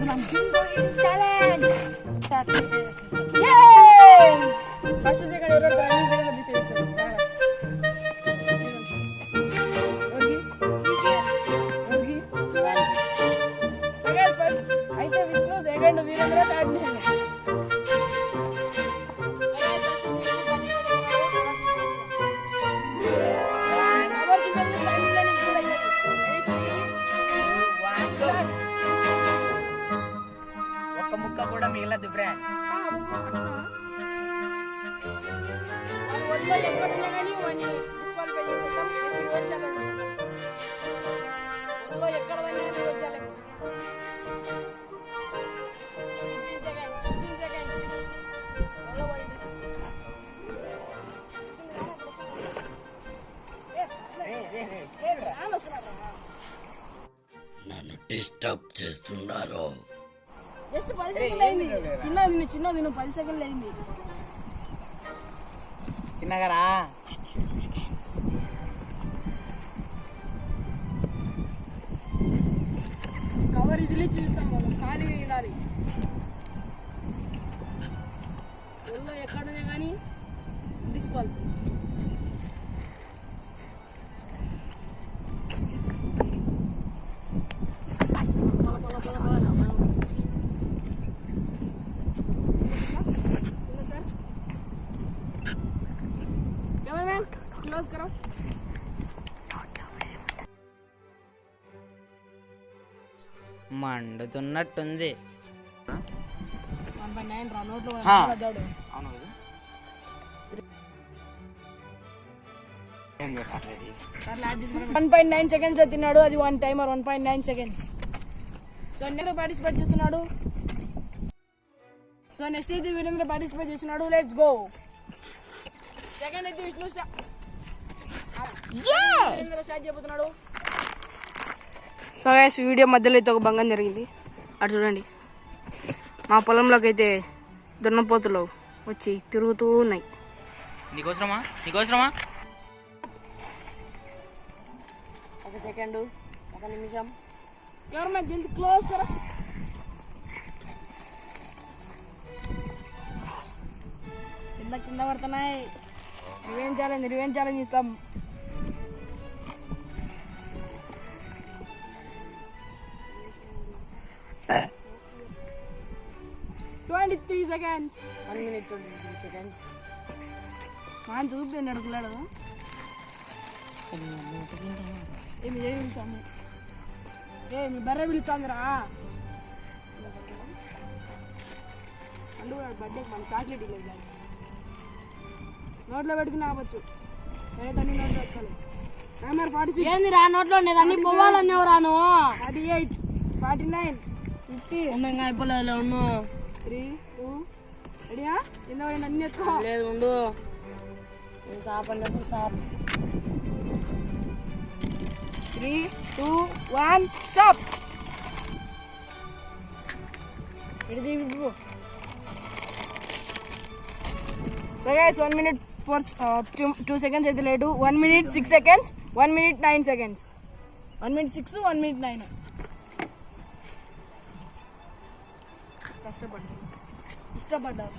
ఆడుతున్నాం. First second ఎవరు first అయితే విష్ణు, సెకండ్ వీరేంద్ర, థర్డ్ నేను. ఒక్క ముక్క కూడా మిగలదు ఫ్రెండ్స్. ఎక్కడున్నా కానీ వాడిని డిస్క్వాలిఫై చేసేద్దాం. ఎక్కడ వచ్చాలి 16 seconds. నన్ను డిస్టర్బ్ చేస్తున్నారు. జస్ట్ 10 సెకండ్లు అయింది. చిన్నది 10 సెకండ్లు అయింది. చిన్నగారా కవర్ ఇదిలే చూస్తాం. మనం ఖాళీగా ఉండాలి. ఒళ్ళో ఎక్కడున్నా కానీ డిస్క్వాలిఫై. क्लोज करो. మండుతున్నట్టుంది. 1.9 రా నోట్లో అవును. 1.9 seconds లో తిన్నాడు. అది 1 timer 1.9 seconds. So next participate చేస్తున్నాడు. సో నెక్స్ట్ అయితే వీరేంద్ర పార్టిసిపేట్ చేస్తున్నాడు. Let's go. సెకండ్ అయితే విష్ణు స్టార్ట్ చేయబోతున్నాడు. సో గైస్ వీడియో మధ్యలో అయితే ఒక భంగం జరిగింది. అటు చూడండి, మా పొలంలోకి అయితే దున్నపోతులు వచ్చి తిరుగుతూ ఉన్నాయి. నీకోసరమా ఒక సెకండ్, ఒక నిమిషం. కెమెరా జల్దీ క్లోజ్ కరా. కింద పడుతున్నాయి. రివెంజ్ ఛాలెంజ్ ఇస్తాం. 23 seconds. 1 minute 23 seconds. మనం చూపుతాను అడుగులాడు. ఏమి పిలుచాము? మీ బర్రె పిలుచాందిరా. అందుకు బర్త్డేకి మన చాక్లెట్ ఇవ్వలేదు గ్లాస్. నోట్లో పెట్టుకుని ఆపచ్చు. రైట్ అన్ని నోట్లో పెట్టుకోవాలి. నెంబర్ 46. ఏంది రా నోట్లో ఉండేది? అన్ని పోవాలన్నావు రాను. 48, 49, 50. ఇంకా అయిపోలేదు. ఉండు. 3, 2 రెడీయా? కింద పడి అన్ని ఎత్తుకో. లేదు ఉండు. సాపండి సాప్. 3, 2, 1 స్టాప్. రెడీ చేయి. So guys, 1 minute for 2 seconds అయితే late. 1 minute 6 seconds, 1 minute 9 seconds. 1 minute 6, 1 minute 9. ఇష్టపడ్డారు.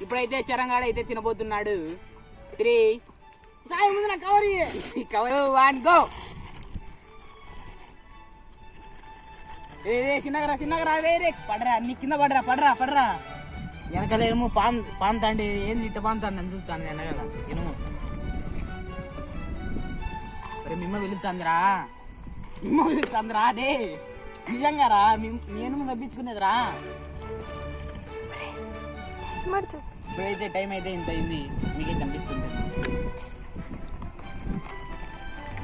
ఇప్పుడైతే చరంగాడ అయితే తినబోతున్నాడు. 3 సాయి ముందు నా కవర్ 1 గో. చిన్నగా రే పడరా. నీ కింద పడరా. వెనకలేమో పాము తండి. ఏంది ఇట్ట పాము తండి అని చూస్తాను వెనకాల. ఇనుము మరి మిమ్మ పిలుచాందిరా అదే నిజంగా రా. నేను తప్పించుకునేదిరా. ఇప్పుడైతే టైం అయితే ఇంత అయింది. మీకే కనిపిస్తుంది.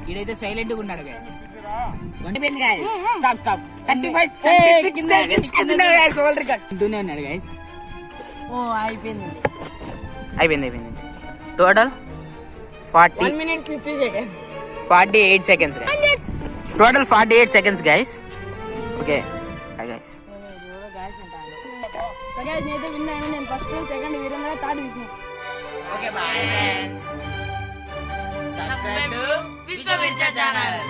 ఈడైతే సైలెంట్ గా ఉన్నాడు గైస్. స్టాప్ 35 ఉన్నాడు గైస్. అయిపోయింది. Total 1 minute 50 seconds. 48 seconds guys. Total 48 seconds guys. Okay. Hi guys. సరే నేనైతే విన్నాను. నేను first, second Virendra, third Vishnu. Okay bye friends. Subscribe to Vishwa Vidya channel.